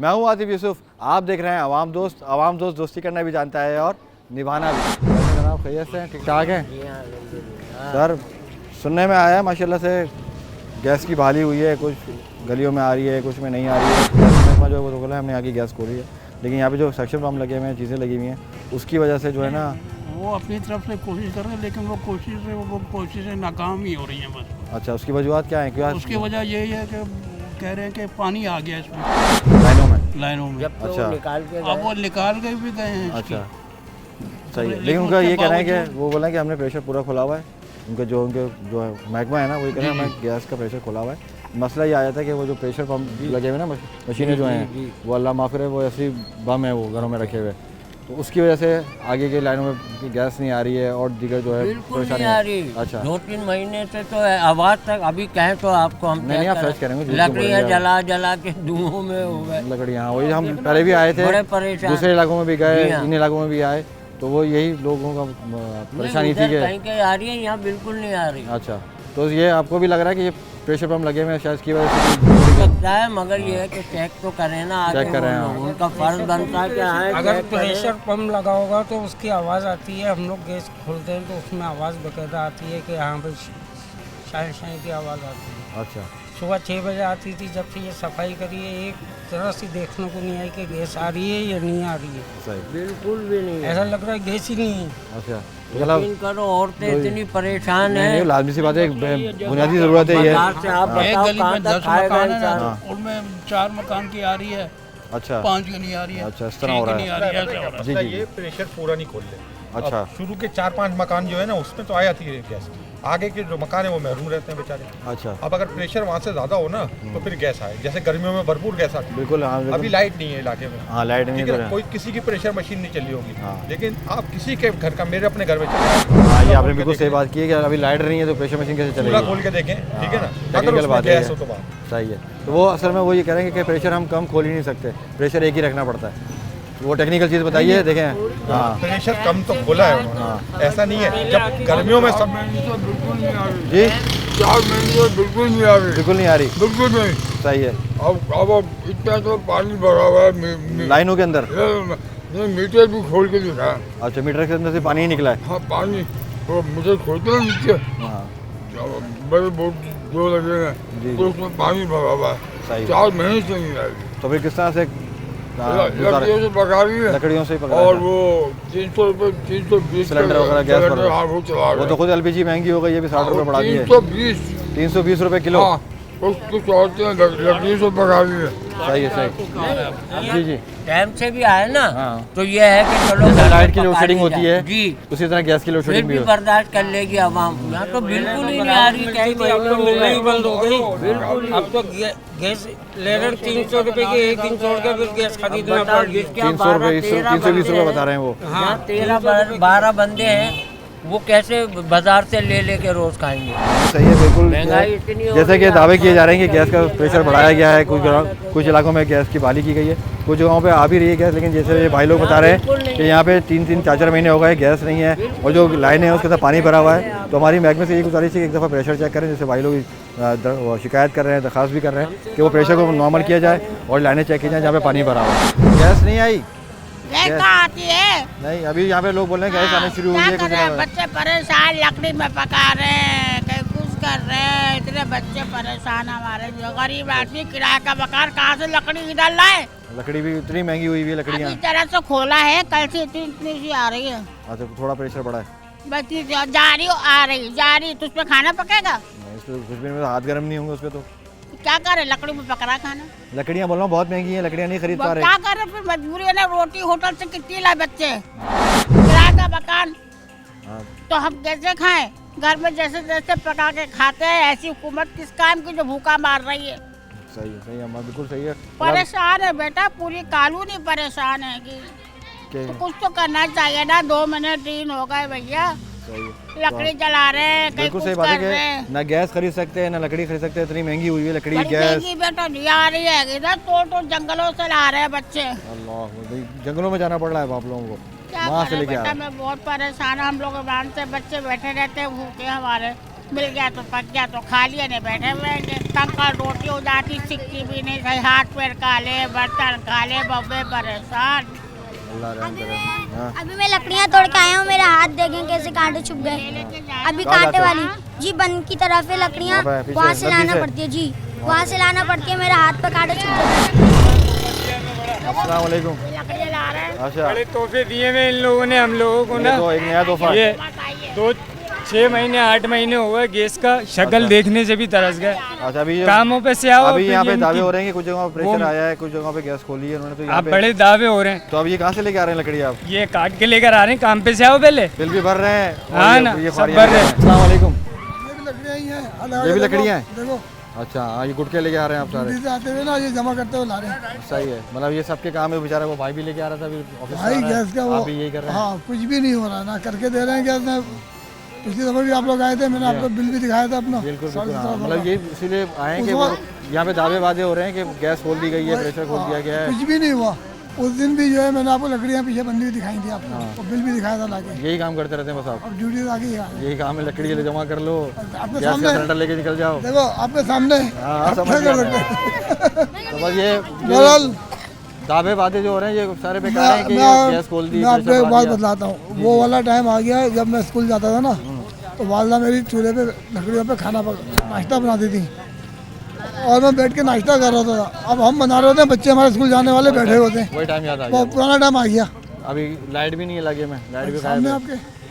मैं हूँ आतिफ यूसुफ, आप देख रहे हैं अवाम दोस्त। अवाम दोस्त दोस्ती करना भी जानता है और निभाना भी। जनाब खैरियत से ठीक ठाक है सर। सुनने में आया है माशाल्लाह से गैस की बहाली हुई है, कुछ गलियों में आ रही है, कुछ में नहीं आ रही है। गैस जो है वो तो बोला है हमने यहाँ की गैस खोली है, लेकिन यहाँ पे जो सक्शन पंप लगे हुए हैं, चीज़ें लगी हुई हैं, उसकी वजह से जो है ना वो अपनी तरफ से कोशिश कर रहे हैं, लेकिन वो कोशिशें नाकाम ही हो रही हैं बस। अच्छा, उसकी वजूहत क्या है? क्या उसकी वजह यही है कि कह रहे हैं कि पानी आ गया इसमें लाइनों में। अच्छा, अब वो निकाल के भी गए हैं। अच्छा सही है, लेकिन उनका ये कहना है कि वो बोला कि हमने प्रेशर पूरा खुला हुआ है। उनका जो महकमा है ना, वो कह रहे हैं हमें गैस का प्रेशर खुला हुआ है। मसला ये आया था कि वो जो प्रेशर पंप लगे हुए ना मशीनें जो हैं, वो अल्लाह माफ़ करे वो ऐसी बम है वो घरों में रखे हुए, तो उसकी वजह से आगे की लाइनों में गैस नहीं आ रही है और दीगर जो है परेशानी आ रही। अच्छा, 2-3 महीने से तो आवाज़ तक अभी कहें तो आपको हम नहीं आप सर्च करेंगे। लकड़ियाँ जला के धुओं में हो गए लकड़ियाँ, वही हम पहले भी आए थे, बड़े परेशान, दूसरे इलाकों में भी गए, इन इलाकों में भी आए, तो वो यही लोगों का परेशानी थी कि कहीं कहीं आ रही है, यहाँ बिल्कुल नहीं आ रही। अच्छा, तो ये आपको भी लग रहा है कि ये प्रेशर पंप लगे हुए हैं शायद इसकी वजह से लगता है, मगर ये है कि चेक तो करें ना, चेक करें, उनका फर्ज बनता क्या है। अगर प्रेशर पंप लगा होगा तो उसकी आवाज़ आती है, हम लोग गैस खोलते हैं तो उसमें आवाज़ बकायदा आती है कि यहाँ पर शाय शाय की आवाज़ आती है। अच्छा, सुबह 6 बजे आती थी, जब से ये सफाई करी है एक तरह से देखने को नहीं आई कि गैस आ रही है या नहीं आ रही है। सही, बिल्कुल भी नहीं, ऐसा लग रहा है गैस ही नहीं है। अच्छा, यकीन करो औरतें इतनी परेशान है, लाजमी सी बात है, बुनियादी ज़रूरत है ये। एक गली में 10 मकान है ना, उनमें 4 मकान की आ रही है, अच्छा 5 की नहीं आ रही है। अच्छा, इस तरह हो रहा है जी जी। ये प्रेशर पूरा नहीं खोल रहे। अच्छा, शुरू के 4-5 मकान जो है ना, उसमें तो आ जाती है गैस, आगे के जो मकान है वो महरूम रहते हैं बेचारे। अच्छा, अब अगर प्रेशर वहाँ से ज़्यादा हो ना तो फिर गैस आए, जैसे गर्मियों में भरपूर गैस आती है। बिल्कुल। हाँ, अभी लाइट नहीं है इलाके में। हाँ, लाइट नहीं ठीक है, है, कोई किसी की प्रेशर मशीन नहीं चली होगी। हाँ। लेकिन आप किसी के घर का, मेरे अपने घर में चला, हाँ, ये आपने बिल्कुल सही बात की है कि अभी लाइट नहीं है तो प्रेशर मशीन कैसे चूल्हा चलेगी? खोल के देखें, ठीक है ना, अगर टेक्निकल उसमें बात है, गैस हो तो बात सही है। तो वो असल में वो ये कह रहे हैं कि प्रेशर हम कम खोल ही नहीं सकते, प्रेशर एक ही रखना पड़ता है। वो टेक्निकल चीज़ बताइए, देखें। हाँ, प्रेशर कम तो खोला है उन्होंने, ऐसा नहीं है। जब गर्मियों में सब जी 4 महीने बिल्कुल नहीं आ रही, बिल्कुल नहीं आ रही, बिल्कुल नहीं। सही है। अब इतना तो पानी भरा हुआ है लाइनों के अंदर। ये मीटर भी खोल के दिखा है। अच्छा, मीटर के अंदर से पानी ही निकला है। हाँ, पानी तो मीटर खोलते हैं नीचे, हाँ बड़े बोर्ड जो लगे हैं तो उसमें पानी भरा हुआ है। सही है। 4 महीने से नहीं आ रही। तो फिर किस तरह से लकड़ियों से पका रही है, लकड़ियों से ही पका और रहा है। वो 300 रुपये 320 सिलेंडर वगैरह गैस पर हाँ, वो चला वो तो खुद एलपीजी महंगी हो गई, ये भी 60 रुपये बढ़ा दी है। 320 रुपये किलो। हाँ, कुछ औरतें लकड़ी से पका रही है। सही है, सही जी जी। टाइम से भी आए ना, हाँ। तो ये है कि चलो लाइट की लोड शेडिंग होती है जी, उसी तरह गैस की लोड फिर शेडिंग भी भी बर्दाश्त कर लेगी आवाम। यहाँ तो बिल्कुल ही नहीं आ रही, कई अब तो मिलना ही बंद हो गई। बिल्कुल। अब तो गैस ले रहे 300 रुपये की, एक दिन छोड़ के फिर गैस खरीदना पड़ रही है। 300 रुपये 320 रुपये बता रहे हैं वो। हाँ, 13-12 बंदे हैं, वो कैसे बाजार से ले लेके रोज खाएंगे? सही है, बिल्कुल। महंगाई इतनी हो जैसे रही कि है, दावे किए जा रहे हैं कि गैस का प्रेशर बढ़ाया गया है, कुछ इलाकों में गैस की बहाली की गई है, कुछ जगहों पे आ भी रही है गैस, लेकिन जैसे ये भाई लोग बता रहे हैं कि यहाँ पे 3-4 महीने हो गए गैस नहीं है और जो लाइनें हैं उसके साथ पानी भरा हुआ है। तो हमारी महकमे से ये गुजारिश है कि एक दफ़ा प्रेशर चेक करें, जैसे भाई लोग शिकायत कर रहे हैं, दरख्वास्त भी कर रहे हैं कि वो प्रेशर को नॉर्मल किया जाए और लाइनें चेक की जाए जहाँ पे पानी भरा हुआ है। गैस नहीं आई, गैस कहाँ आती है? नहीं, अभी यहाँ पे लोग बोल रहे हैं गैस आने शुरू हुई है। क्या कर रहे हैं बच्चे परेशान, लकड़ी में पका रहे हैं, कहीं कुछ कर रहे हैं, इतने बच्चे परेशान। हमारे जो गरीब आदमी किराए का मकान कहाँ से लकड़ी इधर लाए? लकड़ी भी इतनी महंगी हुई है, लकड़ियाँ अभी तरह से खोला है, कल से इतनी सी आ रही है। अच्छा, थोड़ा प्रेशर बढ़ा है, बच्ची जा रही आ रही, तो उसमें खाना पकेगा? नहीं इस पर कुछ भी में हाथ गर्म नहीं होंगे उस पर। तो क्या करे, लकड़ी में पक रहा खाना। लकड़ियाँ बोल रहा हूँ बहुत महंगी हैं, लकड़ियाँ नहीं खरीद पा रहे। क्या करे, फिर मजबूरी है ना, रोटी होटल से कितनी लाए बच्चे, किराए का मकान, हाँ, तो हम कैसे खाएं? घर में जैसे जैसे पका के खाते हैं, ऐसी हुकूमत किस काम की जो भूखा मार रही है। सही है अम्मा, बिल्कुल सही है। परेशान है बेटा, पूरी कॉलोनी परेशान है कि तो कुछ तो करना चाहिए ना। 2 महीने 3 हो गए भैया, सही है, लकड़ी जला रहे हैं, कहीं बिल्कुल कुछ सही बात है कर रहे हैं। कि ना गैस खरीद सकते हैं ना लकड़ी खरीद सकते हैं, इतनी महंगी हुई है लकड़ी, बड़ी गैस। महंगी बेटा नहीं आ रही है, इधर तो जंगलों से ला रहे हैं बच्चे। अल्लाह, भाई जंगलों में जाना पड़ रहा है आप लोगों को, क्या वहाँ से करें लेके आ बेटा, रहे हैं। मैं बहुत परेशान हूँ। हम लोग से बच्चे बैठे रहते हैं भूखे हमारे, मिल गया तो पक गया तो खा लिया, नहीं बैठे हुए हैं। कंकड़ रोटी हो जाती, सिक्की भी नहीं सही, हाथ पैर काले, बर्तन काले, बब्बे परेशान। अल्लाह रहम करे। हाँ। अभी मैं लकड़ियाँ तोड़ के आया हूँ, मेरे हाथ देखें कैसे कांटे छुप गए। अभी कहाँ कांटे जाते हो? वाली जी बन की तरफ है लकड़ियाँ, वहाँ पे पीछे, वहाँ से नदी लाना से? पड़ती है जी, वहाँ से लाना पड़ती है, मेरे हाथ पे कांटे छुप गए। अस्सलाम वालेकुम। लकड़ियाँ ला रहे हैं। अच्छा, बड़े तोहफे दिए हुए इन लोगों ने हम लोगों को ये ना। तो एक नया तोहफा ये है। 6 महीने 8 महीने हुए गैस का, शक्ल देखने से भी तरस गए। अच्छा, अभी ये कामों पे से आओ, अभी यहाँ पे फिर दावे इनकी- हो रहे हैं कि कुछ जगहों पे प्रेशर आया है, कुछ जगहों पे गैस खोली है उन्होंने, तो यहाँ आप पे बड़े दावे हो रहे हैं। तो अब ये कहाँ से लेके आ रहे हैं लकड़ी आप? ये काट के लेकर आ रहे हैं, काम पे से आओ पहले। बिल भी भर रहे हैं और हाँ ये- ना, ये सब फाड़ियाँ भर रहे हैं। अस्सलाम वालेकुम। ये भी लकड़ियाँ ही हैं, ये भी लकड़ियाँ हैं? देखो अच्छा, हाँ, ये गुटके लेके आ रहे हैं आप सारे। ड्यूटी से आते हुए ना ये जमा करते हुए ला रहे हैं। सही है, मतलब ये सबके काम है। बेचारा वो भाई भी लेके आ रहा था अभी ऑफिस से आ भाई रहा है। गैस का वो आप भी यही कर रहे हैं? हाँ, कुछ भी नहीं हो रहा, ना करके दे रहे हैं गैस में। पिछली दफा भी आप लोग आए थे, मैंने आपको बिल भी दिखाया था अपना। बिल्कुल साढ़े बिल्कुल, हाँ। 1700 मतलब ये इसीलिए आए हैं कि उस वो वक्त- यहाँ पे दावे वादे हो रहे हैं कि गैस खोल दी गई है, प्रेशर खोल दिया गया है। कुछ भी नहीं हुआ। उस दिन भी जो है मैंने आपको लकड़ियाँ पीछे बंदी हुई दिखाई थी आपको, हाँ। और बिल भी दिखाया था लाके। यही काम करते रहते हैं बस आप? अब ड्यूटी से आगे ही आ रहे हैं। यही काम है, लकड़ी ले जमा कर लो, आपके गैस का सामने सिलेंडर लेके निकल जाओ। देखो आपके सामने हाँ, आप समझ क्या गया कर मैं। सकते हैं। तो बस ये बहरहाल दावे वादे जो हो रहे हैं ये सारे बेकार हैं कि मैं गैस खोल दी, मैं आपको प्रेशर एक बढ़ा बात दिया। बतलाता हूँ। वो वाला टाइम आ गया है जब मैं स्कूल जाता था ना, तो वालदा मेरी चूल्हे पे लकड़ियों पे खाना नाश्ता बनाती थी और मैं बैठ के नाश्ता कर रहा था। अब हम बना रहे होते हैं, बच्चे हमारे स्कूल जाने वाले बैठे होते हैं। वही टाइम याद आ वो गया। पुराना टाइम आ गया। अभी लाइट भी नहीं है लगे में, लाइट भी सामने गायब है। आपके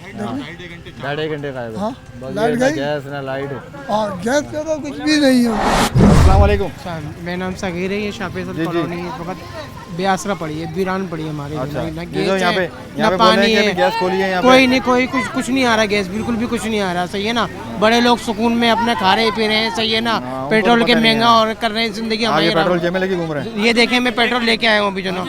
ढाई घंटे गायब है। हाँ, बस लाइट ये ना गई। गैस ना लाइट। और गैस का तो कुछ भी नहीं है। अस्सलाम वालेकुम। मेरा नाम सगीर है, ये शापेसर जी, जी। कॉलोनी इस वक्त बेआसरा पड़ी है, वीरान पड़ी है हमारी। अच्छा, ना ये गैस जो यहाँ है, पे ना बोल रहे पानी हैं कि है, अभी गैस खोली है यहाँ कोई पे। नहीं, कोई कुछ नहीं आ रहा गैस, बिल्कुल भी कुछ नहीं आ रहा। सही है ना, बड़े लोग सुकून में अपने खा रहे पी रहे हैं। सही है ना, हाँ, उनको पेट्रोल तो के पता नहीं महंगा है। और कर रहे हैं, जिंदगी आगे हमारी पेट्रोल जेब में लेके घूम रहे हैं। ये देखें, मैं पेट्रोल लेके आया हूँ अभी जो ना,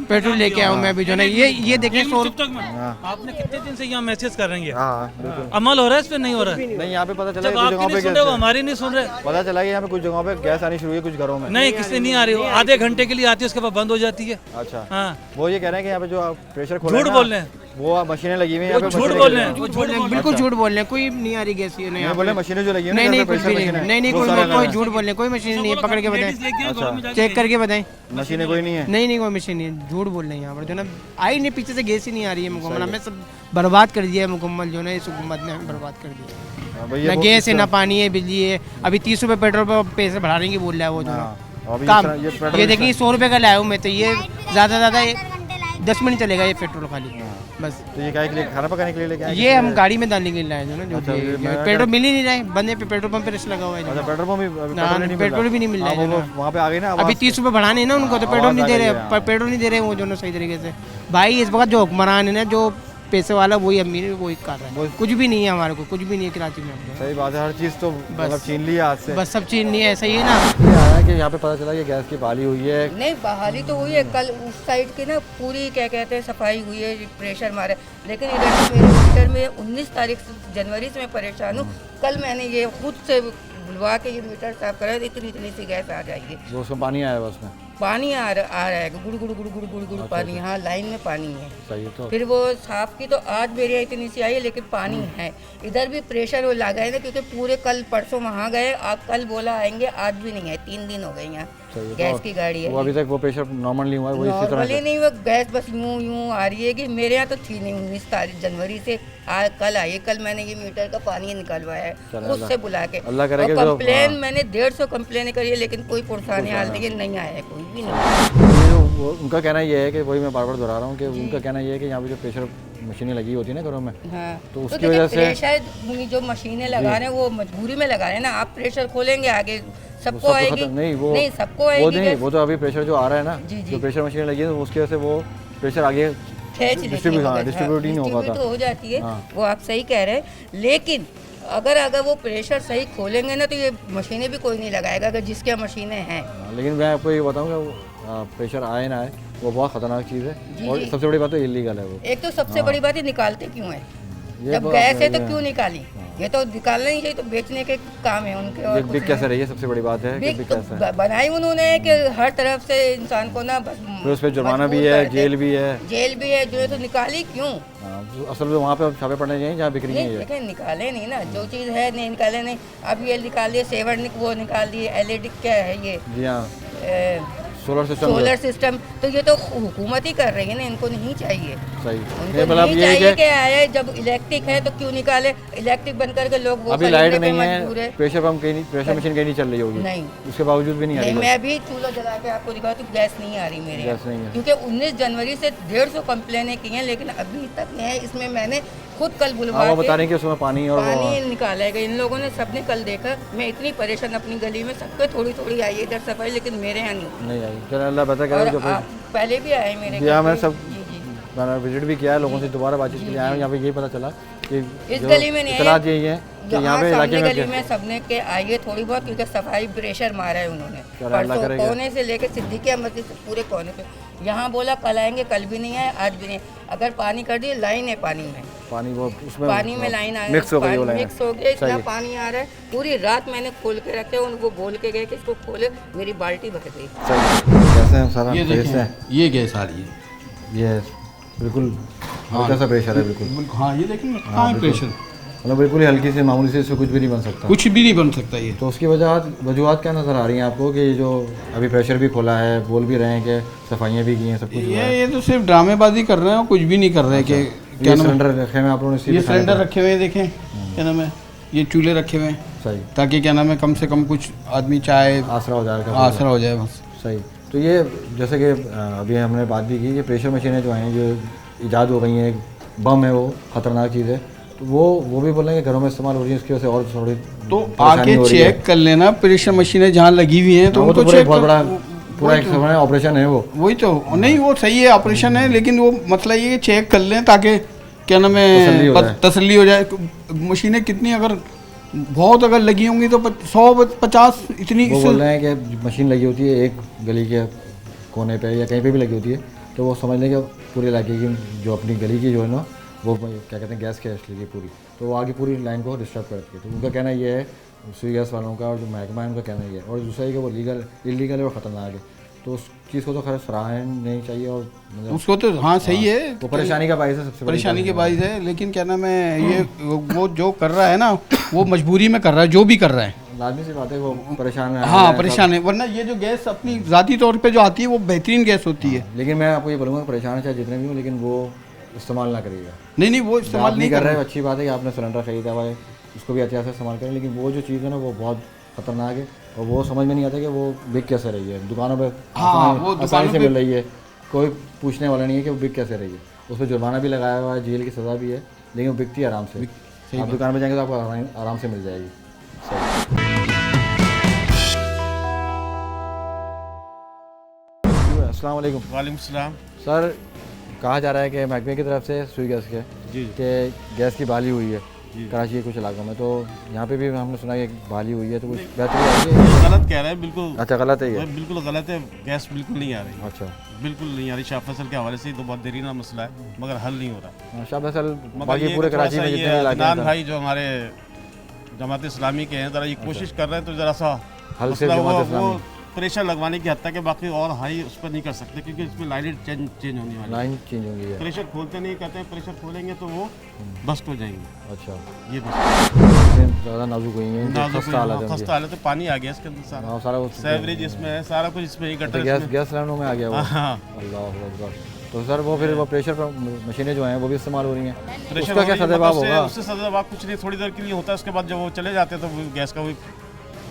पेट्रोल लेके आया हूँ मैं अभी जो ना। ये देखें 100 हाँ आपने कितने दिन से यहाँ मैसेज कर रहे हैं? हाँ बिल्कुल। अमल हो रहा है इस पे? नहीं हो रहा है। नहीं, यहाँ पे पता चला जब कि कुछ आपकी जगहों नहीं पे सुन रहे, वो गैस हमारी नहीं सुन रहे। पता चला कि यहाँ पे कुछ जगहों पे गैस आनी शुरू हुई है कुछ घरों में। नहीं, किसी नहीं आ रही, आधे घंटे के लिए आती है, उसके बाद बंद हो जाती है। अच्छा, हाँ, वो ये कह रहे हैं कि यहाँ पे जो आप प्रेशर खोल झूठ बोल रहे हैं, वो मशीनें लगी हुई हैं यहाँ वो पे। झूठ मशीनें बोल लगी रहे हुई हैं, वो हैं। झूठ बोल रहे हैं। बिल्कुल झूठ बोल रहे हैं, कोई नहीं आ रही गैस ये नहीं नहीं यहाँ बोले पे। मशीनें जो लगी हुई हैं नहीं ना, नहीं यहाँ पे कुछ भी प्रेशर नहीं, मशीनें, नहीं वो कोई सारे कोई लगे झूठ बोल रहे हैं, कोई मशीन नहीं है, पकड़ के बताएं, अच्छा, चेक करके बताएं। मशीनें कोई नहीं है। नहीं कोई मशीन नहीं है, झूठ बोल रहे हैं यहाँ पर जो ना। आई नहीं, पीछे से गैस ही नहीं आ रही है मुकम्मल। हमें सब बर्बाद कर दिया है मुकम्मल जो ना, इस हुकूमत ने हमें बर्बाद कर दिया। हाँ, भैया ना वो गैस है, इस ना तरह- पानी है, बिजली है। अभी 30 रुपये पेट्रोल पर पैसे बढ़ाने की बोल रहा है वो जो ना। हाँ, अभी काम ये पेट्रोल ये देखिए 100 रुपये का लाया हूँ मैं, तो ये ज़्यादा से ज़्यादा 10 मिनट चलेगा ये पेट्रोल खाली बस। तो ये क्या के लिए खाना पकाने के लिए लेके आए? ये हम गाड़ी में डालने के लिए लाए जो ना, जो अच्छा, भी ये है। मैं- पेट्रोल मिल ही नहीं रहा है, बंदे पे पेट्रोल पंप पे रश लगा हुआ है जो अच्छा, ना। पेट्रोल पंप भी पेट्रोल भी नहीं मिल रहा है जो ना। वहाँ पे आ गई ना अभी आवाज़। 30 रुपये बढ़ाने हैं ना उनको, तो हाँ, पेट्रोल नहीं आवाज़ दे आ रहे, गई, पर पेट्रोल नहीं दे रहे वो जो ना सही तरीके से। भाई इस वक्त जो हुक्मरान है ना, जो पैसे वाला वही अमीर वही कर रहा है। कुछ भी नहीं है हमारे को, कुछ भी नहीं है कराची में हमको। सही बात है, हर चीज़ तो मतलब छीन ली है हाथ से। बस सब चीज़ नहीं है, सही है ना। ये आया है कि यहाँ पे पता चला कि गैस की बहाली हुई है। नहीं, बहाली तो हुई है, कल उस साइड की ना पूरी क्या कहते हैं सफाई हुई है, प्रेशर मारे। लेकिन इधर से मेरे मीटर में 19 तारीख जनवरी से मैं परेशान हूँ। कल मैंने ये खुद से बुलवा के ये मीटर साफ करा, इतनी सी गैस आ जाएगी। वो उसमें पानी आया है उसमें। पानी आ रहा है, गुड़ गुड़ गुड़ गुड़ गुड़ गुड़ पानी। हाँ, लाइन में पानी है। सही है तो। फिर वो साफ की तो आज मेरे यहाँ इतनी सी आई है, लेकिन पानी है। इधर भी प्रेशर वो लगा है ना, क्योंकि पूरे कल परसों वहाँ गए, आप कल बोला आएंगे, आज भी नहीं है। 3 दिन हो गए यहाँ सही है, गैस तो की गाड़ी है। वो अभी तक वो प्रेशर नॉर्मल नहीं हुआ है, वो इसी तरह नॉर्मली से। नहीं, वो गैस बस यूं आ रही है कि मेरे यहाँ तो थी नहीं। 19 तारीख जनवरी से कल आई है। कल मैंने ये मीटर का पानी निकलवाया है चलो खुद अल्लाह- से बुला के। अल्लाह करे कि जो- कंप्लेन हाँ। मैंने 150 कंप्लेन करी है, लेकिन कोई पुरसाने हाल नहीं है, नहीं आया है, कोई भी नहीं। ये जो उनका कहना ये है कि वही मैं बार बार दोहरा रहा हूँ कि उनका कहना ये है कि यहाँ पे जो प्रेशर मशीनें लगी होती है ना घरों में, हाँ, तो उसकी देखिए, वजह से प्रेशर जो मशीनें लगा रहे हैं वो मजबूरी में लगा रहे हैं ना। आप प्रेशर खोलेंगे आगे वो सबको सब आएगी। खत्म नहीं, वो सबको वो आएगी नहीं, गैस। वो तो अभी प्रेशर जो आ रहा है ना, जी, जी। जो प्रेशर मशीनें लगी है उसकी वजह से वो प्रेशर आगे खींच लेती है डिस्ट्रीब्यूट वो गैस। डिस्ट्रीब्यूट ही नहीं हो डिस्ट्रीब्यूट पाता। हो जाती है। हाँ। वो आप सही कह रहे हैं, लेकिन अगर वो प्रेशर सही खोलेंगे ना, तो ये मशीनें भी कोई नहीं लगाएगा, अगर जिसके मशीनें हैं। हाँ, लेकिन मैं आपको ये बताऊँगा, प्रेशर आए ना आए वो बहुत खतरनाक चीज़ है, जी, और जी। सबसे बड़ी बात तो इलीगल है वो। एक तो सबसे बड़ी बात है, निकालते क्यों है? ये जब बात गैस है तो ये- क्यों निकाली? ये तो निकालना ही चाहिए, तो बेचने के काम है उनके। और बिक कैसे रही है, सबसे बड़ी बात है कि बिक कैसे है। बनाई उन्होंने कि हर तरफ से इंसान को ना फिर उस पर जुर्माना भी है, जेल भी है। जेल भी है, जो है तो निकाली क्यों? असल में वहाँ पे छापे पड़ने चाहिए जहाँ बिक रही है। देखें निकाले नहीं ना, जो चीज़ है नहीं निकाले नहीं। अब ये निकाल दिए सेवर, वो निकाल दिए LED, क्या है ये? जी हाँ, सोलर सिस्टम। तो ये तो हुकूमत ही कर रही है ना, इनको नहीं चाहिए। सही, उनको मतलब नहीं ये चाहिए कि आए, जब इलेक्ट्रिक है तो क्यों निकाले? इलेक्ट्रिक बंद करके लोग वो अभी लाइट खरीदने पे नहीं मजबूर है, प्रेशर पंप कहीं नहीं, प्रेशर मशीन कहीं नहीं चल रही होगी। नहीं, उसके बावजूद भी नहीं आ रही। मैं अभी चूल्हा जला के आपको दिखाऊं तो गैस नहीं आ रही मेरे गैस नहीं है। क्योंकि 19 जनवरी से 150 कंप्लेनें की हैं, लेकिन अभी तक नहीं है। इसमें मैंने खुद कल बुलवा वो बता रहे हैं कि उसमें पानी और पानी निकाला है। इन लोगों ने सबने कल देखा। मैं इतनी परेशान, अपनी गली में सबके थोड़ी थोड़ी आई है इधर सफाई, लेकिन मेरे यहाँ नहीं आई। चलो अल्लाह बता कर। पहले भी आए मेरे यहाँ मैं सब मैंने विजिट भी किया है, लोगों से दोबारा बातचीत के लिए आया हूँ। यहाँ पे यही पता चला कि इस गली में नहीं है, यही है कि यहाँ पे इलाके गली में सबने के आइए थोड़ी बहुत, क्योंकि सफाई प्रेशर मारा है उन्होंने। परसों कोने से लेके सिद्दीकी मस्जिद से पूरे कोने पे यहाँ बोला कल आएंगे, कल भी नहीं आए, आज भी नहीं। अगर पानी कर दिए, लाइन है पानी में, पानी वो उसमें पानी में लाइन आ मिक्स हो गई, मिक्स हो गया, इतना पानी आ रहा है। पूरी रात मैंने खोल के रखे, उनको बोल के गए कि इसको खोले, मेरी बाल्टी भर गई। कैसे है सारा? ये गैस आ रही है, ये बिल्कुल हल्का सा प्रेशर है, बिल्कुल। हाँ ये देखें कहाँ है प्रेशर, मतलब बिल्कुल हल्की से मामूली से इससे कुछ भी नहीं बन सकता। कुछ भी नहीं बन सकता ये। तो उसकी वजूहत क्या नज़र आ रही हैं आपको कि जो अभी प्रेशर भी खोला है, बोल भी रहे हैं कि सफाइयाँ भी की हैं, सब कुछ? ये तो सिर्फ ड्रामेबाजी कर रहे हैं, कुछ भी नहीं कर रहे। कि क्या सिलेंडर रखे हुए आप लोगों ने? ये सिलेंडर रखे हुए देखें, क्या नाम है, ये चूल्हे रखे हुए हैं। सही, ताकि क्या नाम है, कम से कम कुछ आदमी चाहे आसरा हो जाएगा, आसरा हो जाए बस। सही। तो ये जैसे कि अभी हमने बात भी की कि प्रेशर मशीनें जो हैं, जो ईजाद हो गई हैं, बम है, वो ख़तरनाक चीज़ है, तो वो भी बोल रहे हैं कि घरों में इस्तेमाल हो रही है, उसकी वजह से और थोड़ी तो आके चेक कर लेना प्रेशर मशीनें जहाँ लगी हुई हैं, तो वो तो बहुत बड़ा पूरा एक ऑपरेशन है वो। वही तो नहीं, वो सही है ऑपरेशन है, लेकिन वो मसला ये चेक कर लें ताकि क्या नाम है तसल्ली हो जाए। मशीनें कितनी अगर बहुत अगर लगी होंगी तो 100-50 इतनी। वो बोल रहे हैं कि मशीन लगी होती है एक गली के कोने पे या कहीं पे भी लगी होती है, तो वो समझ लें कि पूरे इलाके की जो अपनी गली की जो है ना, वो क्या कहते हैं गैस की लगी पूरी, तो वो आगे पूरी लाइन को डिस्टर्ब करती है। तो उनका कहना ये है, सुई गैस वालों का और जो महकमा है उनका कहना ये है। और दूसरा है कि वो इलीगल है और ख़तरनाक है, तो उस चीज़ को तो खैर सराहना नहीं चाहिए। और मतलब उसको तो हाँ सही है, वो परेशानी का बाइस है, सबसे परेशानी के बाइस है। लेकिन क्या नाम है, ये वो जो कर रहा है ना, वो मजबूरी में कर रहा है, जो भी कर रहा है। लाजमी सी बात है, वो परेशान है। हाँ परेशान है, वरना ये जो गैस अपनी ज़ाती तौर पे जो आती है वो बेहतरीन गैस होती है। लेकिन मैं आपको ये बोलूँगा परेशान है चाहे जितने भी हो, लेकिन वो इस्तेमाल ना करिएगा। नहीं वो इस्तेमाल नहीं कर रहे हैं, अच्छी बात है कि आपने सिलेंडर खरीदा हुआ है, उसको भी एहतियात से इस्तेमाल करें, लेकिन वो जो चीज़ है ना वो बहुत ख़तरनाक है और वो समझ में नहीं आता कि वो बिक कैसे रही है। दुकानों पे आसानी से मिल रही है, कोई पूछने वाला नहीं है कि वो बिक कैसे रही है। उस पर जुर्माना भी लगाया हुआ है, जेल की सज़ा भी है, लेकिन वो बिकती है आराम से। आप दुकान पर जाएंगे तो आपको आराम से मिल जाएगी। अस्सलाम वालेकुम। वालेकुम सलाम। सर, कहा जा रहा है कि महकमे की तरफ से सुई गैस के कि गैस की बहाली हुई है कराची के कुछ इलाकों में, तो यहाँ पे भी हमने सुना कि बहाली हुई है, तो कुछ बेहतरी है? गलत कह रहे हैं बिल्कुल। अच्छा, गलत है ये? बिल्कुल गलत है, गैस बिल्कुल नहीं आ रही। अच्छा, बिल्कुल नहीं आ रही। शाह फैसल के हवाले से तो बहुत देरीना मसला है, मगर हल नहीं हो रहा। शाह फैसल बाकी पूरे कराची में जितने इलाके हैं, भाई जो हमारे जमात इस्लामी के हैं, ज़रा ये कोशिश कर रहे हैं तो ज़रा सा हल से वो प्रेशर लगवाने की हद तक है, बाकी और हाई उस पर नहीं कर सकते क्योंकि इसमें लाइन चेंज होने वाली। लाइन चेंज होगी है। प्रेशर खोलते नहीं, कहते हैं प्रेशर खोलेंगे तो वो बस्ट हो जाएंगे। अच्छा, ये ज़्यादा नाजुक हुई है, खस्ता हालत है। पानी आ गया इसके अंदर, सारा सेवरेज इसमें है, सारा कुछ इसमें ही गटर गैस लाइनों में आ गया। अल्लाह अकबर। तो सर वो फिर वो प्रेशर मशीनें जो हैं वो भी इस्तेमाल हो रही हैं, उसका क्या सदबाब होगा? उससे सदबाब कुछ नहीं, थोड़ी देर के लिए होता है, उसके बाद जब वो चले जाते हैं तो गैस का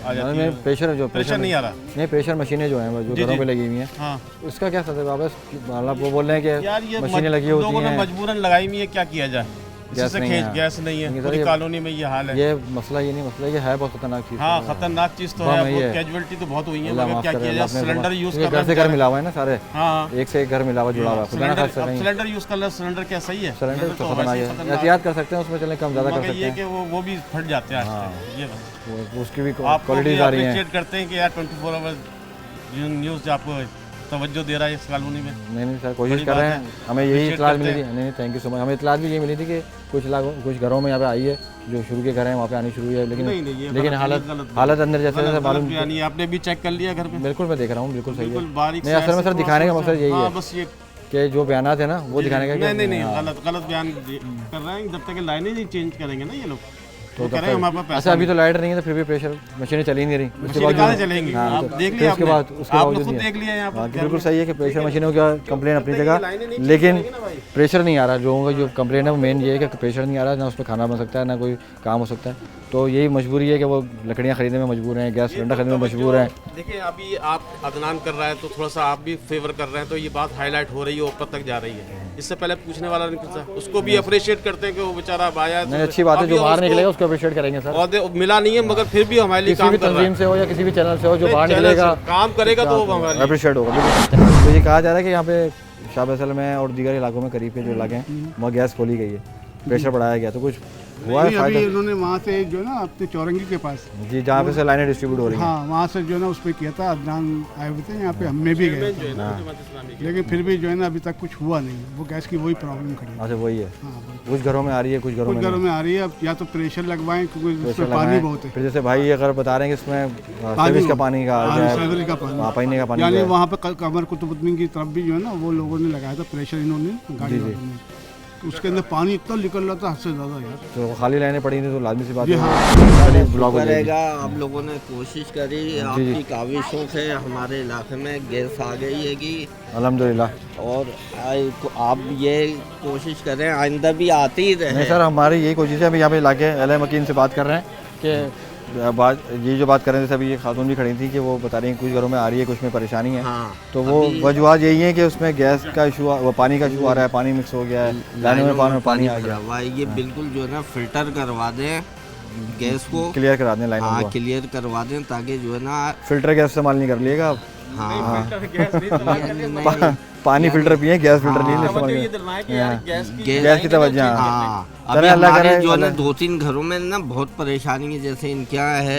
आ जाती है। प्रेशर नहीं आ रहा। नहीं, प्रेशर मशीनें जो हैं जो घरों पे लगी हुई हैं, हाँ, उसका क्या सदबाब है? मतलब वो बोल रहे हैं कि मशीनें लगी होती हैं, लोगों ने मजबूरन लगाई हुई है, क्या किया जाए? गैस नहीं है, पूरी कॉलोनी में ये हाल है। ये मसला ये नहीं, मसला ये है बहुत खतरनाक चीज़। हाँ, खतरनाक चीज़ तो है, कैजुअलिटी तो बहुत हुई है, मगर क्या किया जाए? सिलेंडर यूज कर घर से घर मिला हुआ है ना सारे। हाँ, एक से एक घर मिला हुआ, जुड़ा हुआ। सिलेंडर यूज कर ले, सिलेंडर क्या सही है? सिलेंडर तो खतरनाक है, एहतियात कर सकते हैं उसमें, चले कम ज़्यादा कर सकते हैं। कि वो भी फट जाते हैं। ये उसकी भी क्वालिटीज आ रही हैं। अप्रिशिएट करते हैं कि यार 24 आवर न्यूज़ आपको तवज्जो दे रहा है इस कॉलोनी में। नहीं सर, कोशिश कर रहे हैं। हमें यही इत्तला मिली थी। नहीं, थैंक यू सो मच। हमें इत्तला भी ये मिली थी कि कुछ घरों में यहाँ पे आई है, जो शुरू के घर हैं वहाँ पे आनी शुरू हुई है, लेकिन हालत अंदर जैसे मालूम। आपने भी चेक कर लिया घर पे? बिल्कुल मैं देख रहा हूँ, बिल्कुल सही है। नहीं, असल में सर दिखाने का मकसद यही है बस ये कि जो बयानात है ना वो दिखाने का। नहीं गलत बयान कर रहे हैं। जब तक लाइनें नहीं चेंज करेंगे ना ये लोग तो करें हमारे पास। अच्छा अभी तो लाइट नहीं है तो फिर भी प्रेशर मशीनें चली नहीं रही, उसके बाद चलेंगी। हाँ, देख लिया उसके बाद खुद देख लिया यहाँ पर। बिल्कुल सही है कि प्रेशर मशीनों का कंप्लेन अपनी जगह, लेकिन प्रेशर नहीं आ रहा। लोगों का जो कंप्लेन है वो मेन ये है कि प्रेशर नहीं आ रहा, ना उस पर खाना बन सकता है ना कोई काम हो सकता है। तो यही मजबूरी है कि वो लकड़ियाँ खरीदने में मजबूर हैं, गैस सिलेंडर खरीदने में मजबूर हैं। देखिए अभी आप अदनान कर रहा है तो थोड़ा सा आप भी फेवर कर रहे हैं, तो ये बात हाईलाइट हो रही है, ऊपर तक जा रही है। इससे पहले पूछने वाला नहीं पूछा, उसको भी अप्रिशिएट करते हैं कि वो बेचारा आया। नहीं अच्छी बात है, जो बाहर निकलेगा उसको अप्रिशिएट करेंगे सर। और मिला नहीं है मगर फिर भी हमारे लिए किसी भी तंजीम से हो या किसी भी चैनल से हो, जो बाहर निकलेगा काम करेगा तो वो हमारे अप्रिशिएट होगा। तो ये कहा जा रहा है कि यहाँ पे शाह फैसल में और दीगर इलाकों में करीब के जो इलाके हैं वहाँ गैस खोली गई है, प्रेशर बढ़ाया गया, तो कुछ हुआ है फायदा? उन्होंने वहाँ से जो ना अपने चौरंगी के पास जी जहाँ पे से लाइनें डिस्ट्रीब्यूट हो रही हैं, हाँ वहाँ से जो है ना उस पर किया था। अदनान आए हुए थे यहाँ पे, हमें भी गए थे, लेकिन फिर भी जो है ना अभी तक कुछ हुआ नहीं। वो गैस की वही प्रॉब्लम खड़ी है। अच्छा वही है, हाँ, कुछ घरों में आ रही है, कुछ घरों में आ रही है। अब या तो प्रेशर लगवाएं क्योंकि उसमें पानी बहुत है। फिर जैसे भाई अगर बता रहे हैं कि इसमें सीवेज का पानी का पीने का पानी, यानी वहाँ पे कमर कुतुबुद्दीन की तरफ भी जो है ना वो लोगों ने लगाया था प्रेशर, इन्होंने गाड़ी में, उसके अंदर पानी इतना निकल रहा था हद से ज़्यादा यार। तो खाली लाइनें पड़ी थी तो लाजमी सी बात है ब्लॉक हो जाएगा। आप लोगों ने कोशिश करी, आपकी काविशों से हमारे इलाके में गैस आ गई है कि अल्हम्दुलिल्लाह। और आप ये कोशिश करें आइंदा भी आती ही रहे। नहीं सर हमारी यही कोशिश है। अभी यहाँ पे इलाके एल मकीन से बात कर रहे हैं कि ये जो बात कर रहे थे अभी ये खातून भी खड़ी थी कि वो बता रही हैं कुछ घरों में आ रही है, कुछ में परेशानी है। हाँ, तो वो वजूहत यही है कि उसमें गैस का इशू, वो पानी का इशू आ रहा है, पानी मिक्स हो गया है, लाइनों में पानी आ गया। ये बिल्कुल जो है ना फिल्टर करवा दें गैस को, क्लियर करा दें लाइन, हाँ क्लियर करवा दें ताकि जो है ना फिल्टर गैस इस्तेमाल नहीं कर लिएगा आप। हाँ पानी फिल्टर पिए, गैस फिल्टर नहीं इस्तेमाल। गैस की तवज्जो अभी हमारे जो है ना 2-3 घरों में ना बहुत परेशानी है। जैसे इनके यहाँ है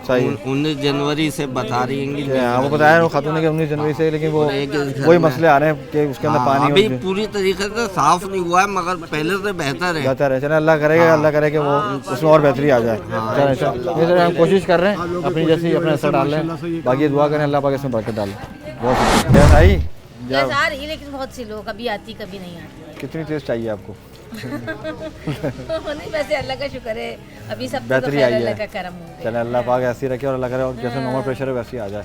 19 जनवरी से बता रही हैं। हाँ वो बताया वो खातून ने कि 19 जनवरी से, लेकिन वो वही मसले आ रहे हैं कि उसके अंदर पानी अभी पूरी तरीके से साफ नहीं हुआ है, मगर पहले से बेहतर है। चलो अल्लाह करेगा, अल्लाह करे कि वो उसमें और बेहतरी आ जाए। हम कोशिश कर रहे हैं अपनी जैसी अपना असर डाल रहे हैं, बाकी दुआ करें अल्लाह पाक इसमें बरकत डाले। बहुत गैस आई आ रही है लेकिन बहुत सी लोग कभी आती कभी नहीं आती। कितनी तेज चाहिए आपको? नहीं वैसे अल्लाह का शुक्र है अभी सब बेहतरी आई है, अल्लाह का करम हो गया। चले अल्लाह पाक ऐसी रखे और अल्लाह करे और जैसे नॉर्मल प्रेशर है वैसे आ जाए।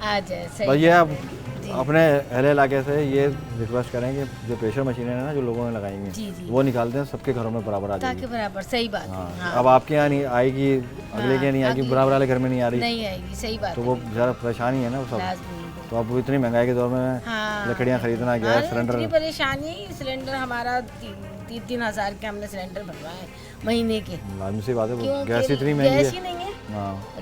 बस ये आप अपने अहले इलाके से ये रिक्वेस्ट करें कि जो प्रेशर मशीनें हैं ना जो लोगों ने लगाई हैं वो निकाल दें, सबके घरों में बराबर आ जाएगी। ताकि बराबर सही बात है। हाँ। अब आपके यहाँ नहीं आएगी, अगले के नहीं आएगी, बराबर वाले घर में नहीं आ रही, नहीं आएगी, सही बात। तो वो ज़्यादा परेशानी है ना वो सब। तो अब इतनी महंगाई के दौर में लकड़ियाँ खरीदना, गैस सिलेंडर, परेशानी। सिलेंडर हमारा 3-3 हज़ार के हमने सिलेंडर भरवाए महीने के। लाजमी सी बात है, गैस इतनी महंगी है। गैस ही नहीं है,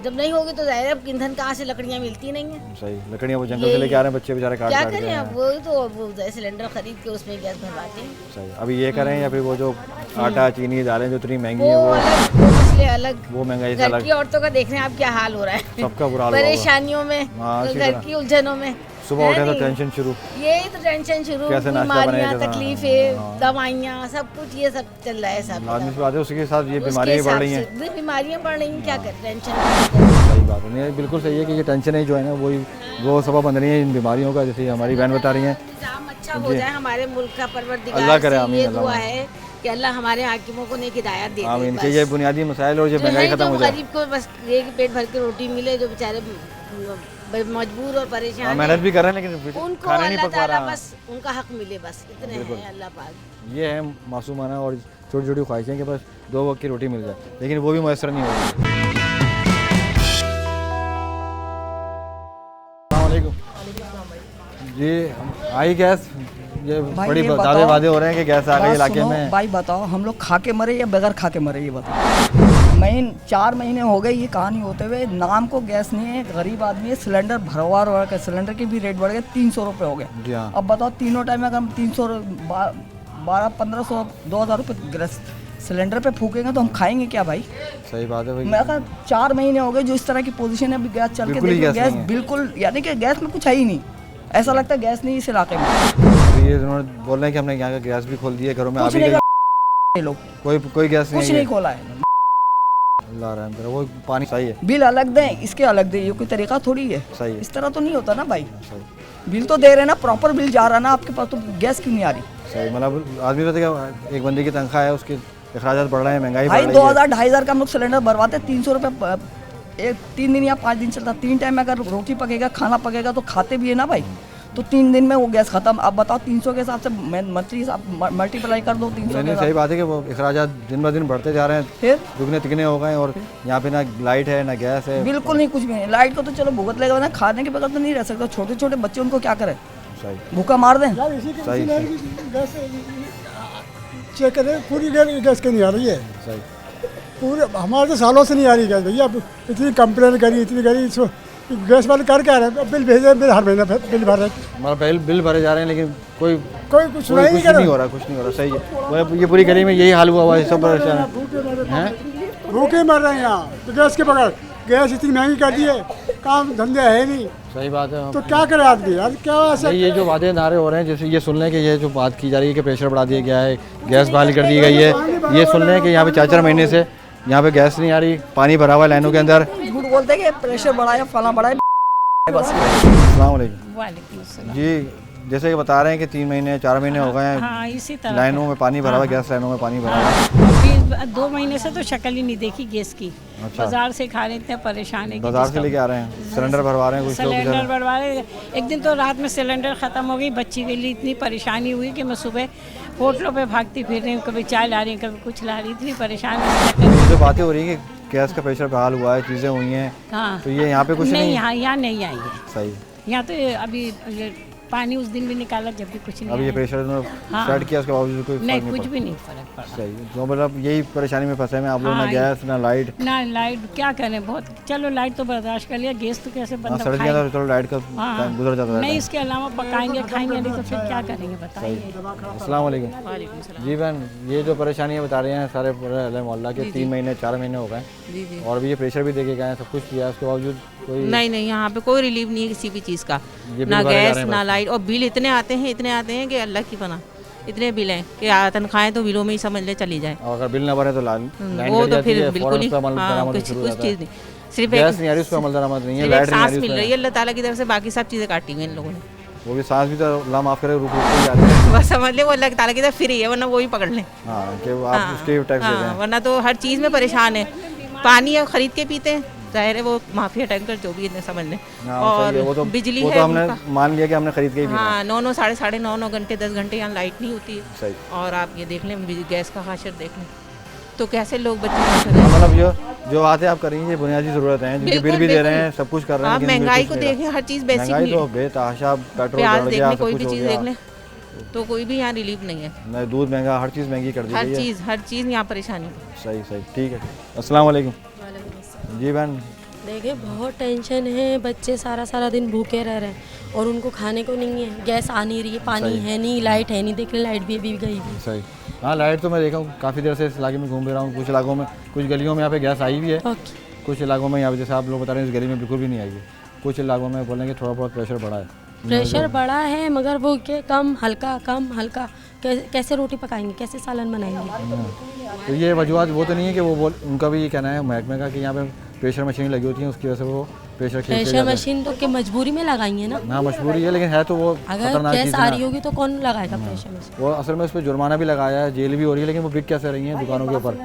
जब नहीं होगी तो जाहिर है ईंधन कहाँ से, लकड़ियाँ मिलती नहीं है। सही, लकड़ियाँ वो जंगल से लेके आ रहे हैं बच्चे बेचारे काट क्या करें अब, वो तो वो सिलेंडर खरीद के उसमें गैस भरवाते हैं। सही, अभी ये करें या फिर वो जो आटा चीनी दालें जो इतनी महंगी है वो मसले अलग, वो महंगाई से घर अलग। की औरतों का देखने आप क्या हाल हो रहा है, सबका बुरा हाल, परेशानियों में, घर की उलझनों में। सुबह उठे तो टेंशन शुरू, यही तो टेंशन शुरू, बीमारियाँ, तकलीफें, दवाइयाँ, सब कुछ ये सब चल रहा है। सब आदमी की बात है, उसके साथ ये बीमारियाँ बढ़ रही हैं, बीमारियाँ बढ़ रही हैं, क्या कर टेंशन। सही बात है, नहीं बिल्कुल सही है कि ये टेंशन ही जो है ना वही वो सबब बन रही है इन बीमारियों का। जैसे हमारी बहन बता रही हैं, अच्छा हो जाए हमारे मुल्क का, अल्लाह करे, परवरदिगार से ये दुआ है कि अल्लाह हमारे हाकिमों को नेक हिदायत दे दे। आमीन। कि ये बुनियादी मसाइल और ये महंगाई खत्म हो जाए, गरीब को बस एक पेट भर के रोटी मिले, जो बेचारे मजबूर और परेशान मेहनत भी कर रहे हैं लेकिन उनको खाना नहीं अल्लाह पक पा रहा, बस उनका हक मिले, बस इतने हैं अल्लाह पाक। ये है मासूमाना और छोटी छोटी ख्वाहिशें कि बस 2 वक्त की रोटी मिल जाए, लेकिन वो भी मैसर नहीं हो रही। जी आई गैस, ये बड़ी दादे वादे हो रहे हैं कि गैस आ गई इलाके में। भाई बताओ हम लोग खा के मरे या बगैर खा के मरे, ये बताओ। मैं 4 महीने हो गए ये कहानी होते हुए, नाम को गैस नहीं है, गरीब आदमी है, सिलेंडर भरवा रहा है, सिलेंडर के भी रेट बढ़ गए, 300 रुपये हो गए। अब बताओ तीनों टाइम अगर हम 300 1200-1500 2000 रुपये गैस सिलेंडर पे फूकेंगे तो हम खाएंगे क्या भाई? सही बात है भाई। मैं कहा 4 महीने हो गए जो इस तरह की पोजीशन है, अभी गैस चल के देखो, गैस बिल्कुल, यानी कि गैस में कुछ है ही नहीं, ऐसा लगता है गैस नहीं इस इलाके में। ये उन्होंने बोल रहे हैं कि हमने यहाँ का गैस भी खोल दिया घरों में, अभी ये लोग कोई गैस कुछ नहीं नहीं है। खोला है। अल्लाह रहम करे, वो पानी सही है। बिल अलग दें, इसके अलग दें, ये कोई तरीका थोड़ी है। सही है। इस तरह तो नहीं होता ना भाई। बिल तो दे रहे हैं ना, प्रॉपर बिल जा रहा है ना आपके पास, तो गैस क्यों नहीं आ रही? सही, मतलब आदमी कहते क्या, एक बंदे की तनख्वाह है, उसके अखराजात बढ़ रहे हैं, महंगाई बढ़ भाई रही 2000 2500 का हम लोग सिलेंडर भरवाते, 300 रुपये एक 3 दिन या 5 दिन चलता। 3 टाइम में अगर रोटी पकेगा, खाना पकेगा तो खाते भी है ना भाई। तो 3 दिन में वो गैस खत्म। अब बताओ 300 के हिसाब से मंथली मल्टीप्लाई कर दो 300 नहीं, सही बात है कि वो अखराजात दिन ब दिन बढ़ते जा रहे हैं, फिर दुगने तिगने हो गए। और यहाँ पे ना लाइट है ना गैस है। बिल्कुल नहीं, कुछ भी नहीं। लाइट को तो चलो भुगत लेगा ना, खाने के बगैर तो नहीं रह सकता। छोटे छोटे बच्चे, उनको क्या करें? सही, भूखा मार दें। सही, चेक करें, पूरी गैस क्यों नहीं आ रही है? सही, पूरे हमारे तो सालों से नहीं आ रही गैस भैया। अब इतनी कंप्लेन करी, इतनी करी, गैस वाले कर क्या रहे हैं? बिल भेजे, बिल हर महीने बिल भर रहे हैं। हमारा बिल भरे जा रहे हैं, लेकिन कोई कुछ नहीं हो रहा, कुछ नहीं हो रहा। सही है, ये पूरी गली में यही हाल हुआ है, सब परेशान हैं, भूखे मर रहे हैं यहाँ तो गैस के बगैर। गैस इतनी महंगी कर दी है, काम धंधे है नहीं। सही बात है। तो क्या करे आदमी यार, क्या ऐसा? ये जो वादे नारे हो रहे हैं, जैसे ये सुन लें कि ये जो बात की जा रही है कि प्रेशर बढ़ा दिया गया है, गैस बहाली कर दी गई है, ये सुन लें कि यहाँ पे 4 महीने से यहाँ पे गैस नहीं आ रही, पानी भरा हुआ है लाइनों के अंदर। झूठ बोलते हैं कि प्रेशर बढ़ाया, फला बढ़ाया, बस। अस्सलाम वालेकुम। वालेकुम अस्सलाम। जी, जैसे कि बता रहे हैं कि 3 महीने 4 महीने हो गए हैं, हाँ, इसी तरह लाइनों में पानी भरा हुआ, गैस लाइनों में पानी भरा हुआ। अभी 2 महीने से तो शक्ल ही नहीं देखी गैस की। अच्छा। बाजार से खा रहे इतने परेशान है कि बाजार से लेके आ रहे हैं, सिलेंडर भरवा रहे हैं कुछ लोग। सिलेंडर भरवा रहे हैं। एक दिन तो रात में सिलेंडर ख़त्म हो गई, बच्ची के लिए इतनी परेशानी हुई कि मैं सुबह होटलों पे भागती फिर रही हूँ, कभी चाय ला रही हूँ, कभी कुछ ला रही, इतनी परेशान ये जो बातें हो रही है कि गैस का प्रेशर बहाल हुआ है, चीज़ें हुई हैं, हाँ, तो ये यहाँ पे कुछ नहीं, नहीं? यहाँ नहीं आई है। सही, यहाँ तो अभी ये पानी उस दिन भी निकाला जब भी कुछ नहीं अभी ये आया। प्रेशर हाँ। सेट किया, उसके बावजूद कोई नहीं, फर्क कुछ पड़ा। भी नहीं फर्क पड़ा। सही, तो मतलब यही परेशानी में फंसे हैं आप लोग, ना हाँ, गैस ना लाइट। ना लाइट, क्या करें, बहुत चलो लाइट तो बर्दाश्त कर लिया, गैस तो कैसे हाँ, बंदा सर्दियाँ खाएगा? तो चलो लाइट का हाँ, टाइम गुजर जाता नहीं, है। इसके अलावा पकाएंगे खाएंगे नहीं तो फिर क्या करेंगे बताइए। अस्सलाम वालेकुम। जी बहन, ये जो परेशानियाँ बता रहे हैं सारे पूरे अहले मोहल्ला के, 3 महीने 4 महीने हो गए, जी जी, और भी ये प्रेशर भी देके गए हैं, सब कुछ किया, उसके बावजूद कोई नहीं, यहाँ पे कोई रिलीफ नहीं है किसी भी चीज़ का, ये ना बिल भरे जा गैस रहे हैं ना बस। लाइट। और बिल इतने आते हैं कि अल्लाह की पनाह, इतने बिल हैं कि तनख्वाहें तो बिलों में ही समझ ले चली जाए। और अगर बिल ना भरे तो लाइन वो कट तो जाती फिर है, बिल्कुल ही, फौरन उस पे अमल हाँ, दरामद कुछ शुरू हो जाता चीज़ है। नहीं, सिर्फ गैस नहीं आ रही, उस पर अमल दरामद नहीं है, सिर्फ एक लाइट नहीं आ सांस रही मिल उसमें। रही है अल्लाह ताला की तरफ से, बाकी सब चीज़ें काटी हुई इन लोगों ने। वो भी सांस भी तो अल्लाह माफ़ करे, रुक रुक के जाते हैं। बस समझ ले वो अल्लाह ताला की तरफ फ्री है, वरना वो ही पकड़ लें। हाँ, कि वो आप उसके टैक्स देते हैं। वरना तो हर चीज़ में परेशान है। पानी अब खरीद के पीते हैं, जाहिर है वो माफिया टैंकर जो भी इतने समझ लें। हाँ, और सही है, वो तो बिजली वो है तो हमने उनका। मान लिया कि हमने खरीद के ही पीना है। हाँ, 9 साढ़े 9 घंटे 10 घंटे यहाँ लाइट नहीं होती है। सही। और आप ये देख लें गैस का हाशर देख लें, तो कैसे लोग बच्चे हैं। मतलब जो बातें आप कर रही हैं ये बुनियादी ज़रूरत है, जिनके बिल भी दे रहे हैं, सब कुछ कर रहे हैं। आप लेकिन महंगाई कुछ को नहीं रहा। देखें, हर चीज़ बेसिक महंगाई तो बेतहाशा, पेट्रोल प्याज बढ़ देख गया, लें, सब कोई कुछ भी हो चीज़ गया। देख लें, तो कोई भी यहाँ रिलीफ नहीं है। नहीं, दूध महंगा, हर चीज़ महंगी कर दी गई है। हर चीज़ यहाँ परेशानी है। सही सही, ठीक है। अस्सलाम वालेकुम। जी बहन, देखिए बहुत टेंशन है, बच्चे सारा दिन भूखे रह रहे हैं और उनको खाने को नहीं है, गैस आ नहीं रही है, पानी है नहीं, लाइट है नहीं, देख ले लाइट भी अभी गई भी। सही, हाँ लाइट तो मैं देखा हूँ, काफ़ी देर से इस इलाके में घूम भी रहा हूँ। कुछ इलाकों में, कुछ गलियों में यहाँ पे गैस आई भी है, कुछ इलाकों में यहाँ पे जैसे आप लोग बता रहे हैं इस गली में बिल्कुल भी नहीं आई है। कुछ इलाकों में बोलेंगे थोड़ा बहुत प्रेशर बढ़ा है। प्रेशर बढ़ा है मगर वो के कम हल्का कैसे रोटी पकाएंगे, कैसे सालन बनाएंगे। तो ये वजूहत वो तो नहीं है कि वो उनका भी ये कहना है महकमे का कि यहाँ पे प्रेशर मशीन लगी होती है, उसकी वजह से वो प्रेशर मशीन तो के मजबूरी में लगाई है ना। हाँ, मजबूरी है, लेकिन है तो वो अगर गैस आ रही होगी तो कौन लगाएगा प्रेशर मशीन। वो असल में उस पर जुर्माना भी लगाया है, जेल भी हो रही है, लेकिन वो बिक कैसे रही है दुकानों के ऊपर,